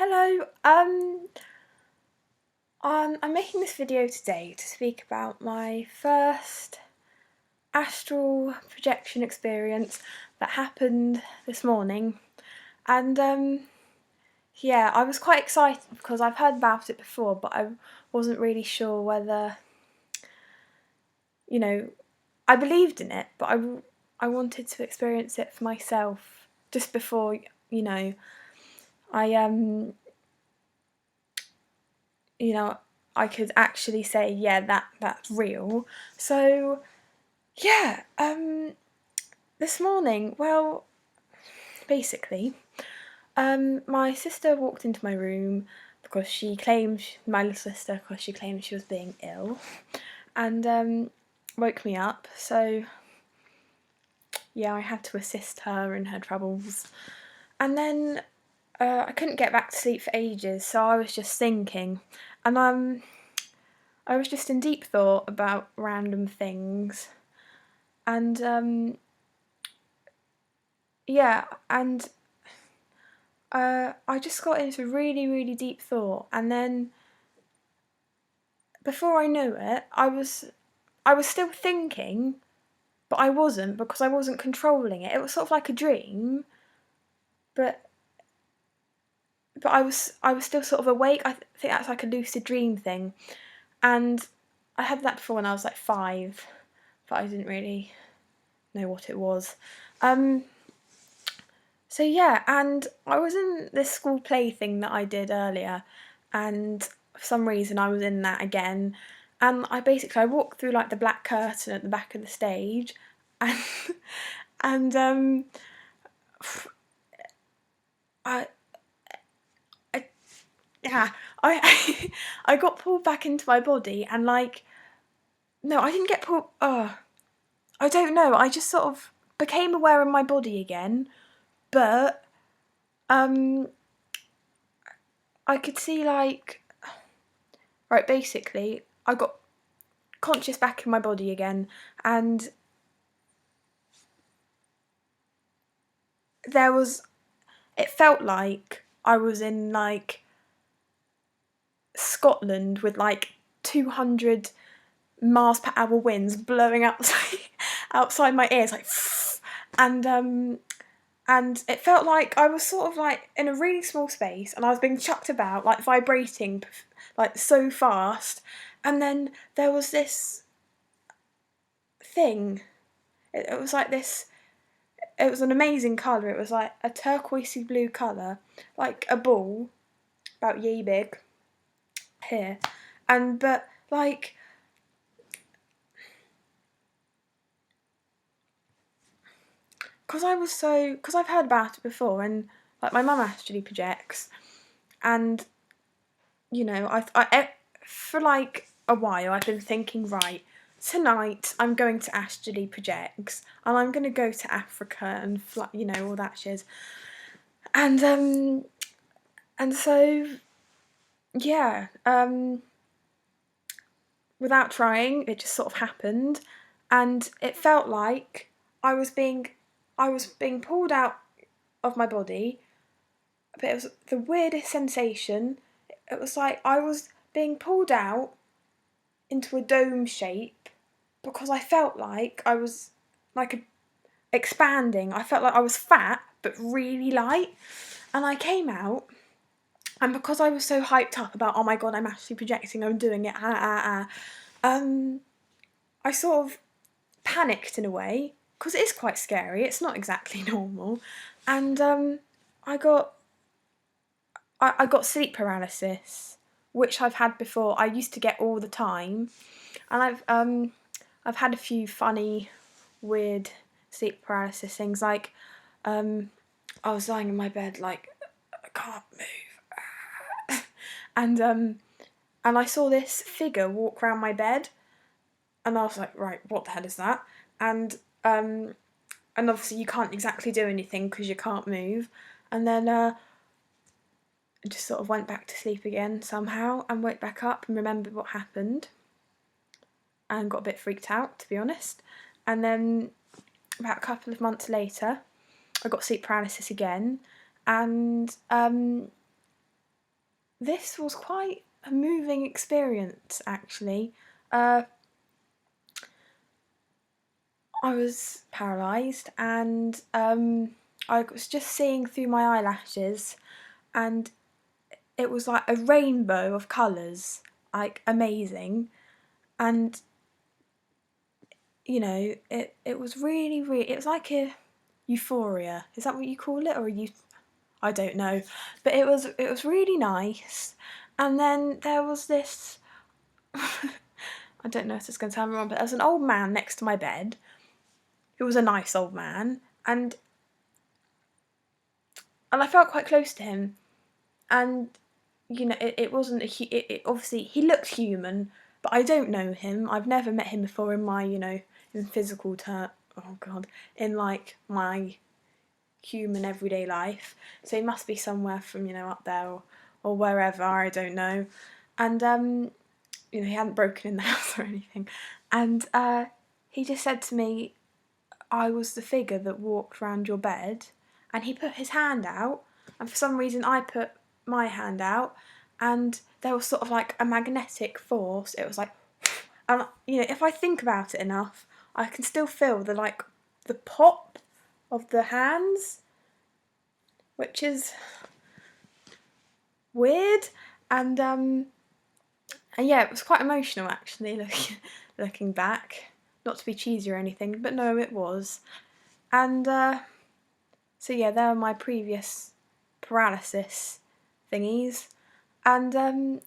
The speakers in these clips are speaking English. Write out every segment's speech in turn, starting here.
Hello, I'm making this video today to speak about my first astral projection experience that happened this morning. And yeah, I was quite excited because I've heard about it before, but I wasn't really sure whether, I believed in it, but I wanted to experience it for myself just before, I I could actually say, yeah, that's real. So yeah, this morning, well, basically, my sister walked into my room because my little sister, because she claimed she was being ill, and woke me up. So yeah, I had to assist her in her troubles, and then I couldn't get back to sleep for ages, so I was just thinking, and I was just in deep thought about random things, and yeah, and I just got into really, really deep thought, and then before I knew it, I was still thinking, but I wasn't because I wasn't controlling it. It was sort of like a dream, but I was still sort of awake. Think that's like a lucid dream thing, and I had that before when I was like 5, but I didn't really know what it was. So yeah, and I was in this school play thing that I did earlier, and for some reason I was in that again, and I walked through like the black curtain at the back of the stage, and and I, I yeah I I got pulled back into my body, and like, no, I didn't get pulled. I don't know. I just sort of became aware of my body again, but um I could see like, right, basically, I got conscious back in my body again, and it felt like I was in like Scotland with like 200 miles per hour winds blowing outside my ears, like, and it felt like I was sort of like in a really small space, and I was being chucked about, like vibrating, like so fast, and then there was this thing. It was like this. It was an amazing colour. It was like a turquoisey blue colour, like a ball, about yay big, here, and but like, because I've heard about it before, and like my mum actually projects, and for like a while I've been thinking, right, tonight I'm going to astrally project, and I'm going to go to Africa and fly, all that shit, and so yeah, without trying, it just sort of happened, and it felt like I was being I was being pulled out of my body, but it was the weirdest sensation. It was like I was being pulled out into a dome shape because I felt like I was like expanding. I felt like I was fat but really light, and I came out. And because I was so hyped up about, oh my god, I'm actually projecting, I'm doing it, I sort of panicked in a way, because it is quite scary. It's not exactly normal, and I got I got sleep paralysis, which I've had before. I used to get all the time, and I've had a few funny, weird sleep paralysis things. Like, I was lying in my bed like, I can't move, and I saw this figure walk around my bed, and I was like, right, what the hell is that? And and obviously you can't exactly do anything because you can't move, and then I just sort of went back to sleep again somehow, and woke back up and remembered what happened, and got a bit freaked out, to be honest. And then about a couple of months later, I got sleep paralysis again, and this was quite a moving experience, actually. I was paralysed, and I was just seeing through my eyelashes, and it was like a rainbow of colours, like amazing. And it was really, really, it was like a euphoria. Is that what you call it? Or I don't know. But it was really nice. And then there was this I don't know if this is going to sound wrong, but there was an old man next to my bed who was a nice old man, and I felt quite close to him. And it wasn't it obviously he looked human, but I don't know him. I've never met him before in my in physical term. Oh God, in like my human everyday life. So he must be somewhere from up there, or wherever, I don't know. And he hadn't broken in the house or anything. And he just said to me, I was the figure that walked round your bed. And he put his hand out, and for some reason I put my hand out, and there was sort of like a magnetic force. It was like, and if I think about it enough, I can still feel the pop of the hands, which is weird. And yeah, it was quite emotional, actually, looking back. Not to be cheesy or anything, but no, it was. And so yeah, there were my previous paralysis thingies. And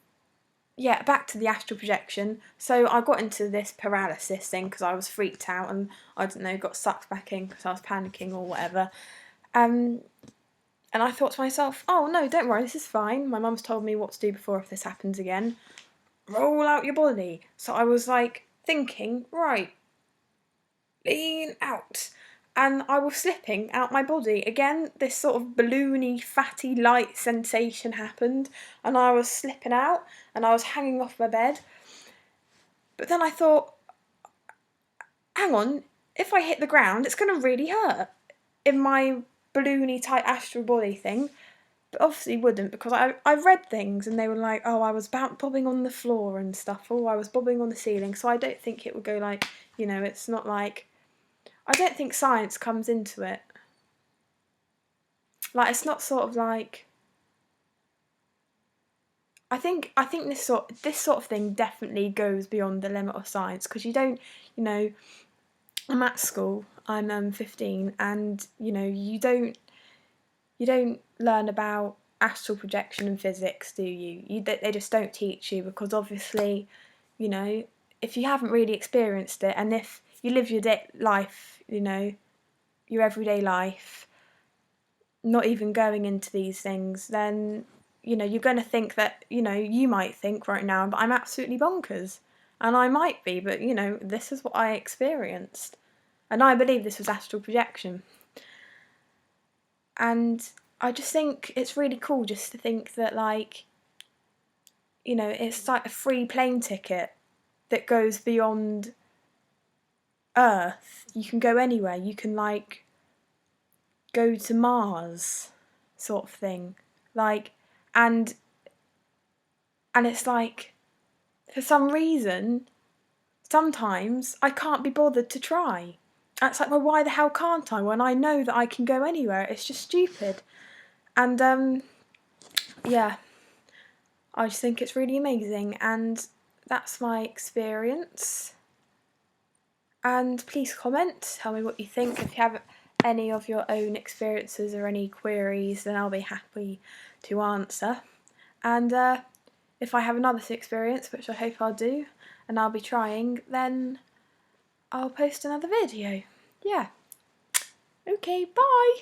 yeah, back to the astral projection. So I got into this paralysis thing because I was freaked out, and I don't know, got sucked back in because I was panicking or whatever. And I thought to myself, oh no, don't worry, this is fine. My mum's told me what to do before if this happens again. Roll out your body. So I was like thinking, right, lean out. And I was slipping out my body. Again, this sort of balloony, fatty, light sensation happened, and I was slipping out, and I was hanging off my bed. But then I thought, hang on, if I hit the ground, it's going to really hurt in my balloony, tight astral body thing. But obviously wouldn't, because I read things and they were like, oh, I was bobbing on the floor and stuff, or I was bobbing on the ceiling, so I don't think it would go like, it's not like, I don't think science comes into it. Like, it's not sort of like, I think this sort of thing definitely goes beyond the limit of science, because you don't, I'm at school, I'm 15, and you don't learn about astral projection and physics, do you? They just don't teach you, because obviously, if you haven't really experienced it, and if you live your life, your everyday life, not even going into these things, then you're going to think that you might think right now, but I'm absolutely bonkers, and I might be, but this is what I experienced, and I believe this was astral projection. And I just think it's really cool just to think that, like, it's like a free plane ticket that goes beyond Earth. You can go anywhere. You can, like, go to Mars, sort of thing. Like, and it's like, for some reason, sometimes I can't be bothered to try. And it's like, well, why the hell can't I when I know that I can go anywhere? It's just stupid. And yeah, I just think it's really amazing, and that's my experience. And please comment, tell me what you think. If you have any of your own experiences or any queries, then I'll be happy to answer. And if I have another experience, which I hope I'll do, and I'll be trying, then I'll post another video. Yeah. Okay, bye!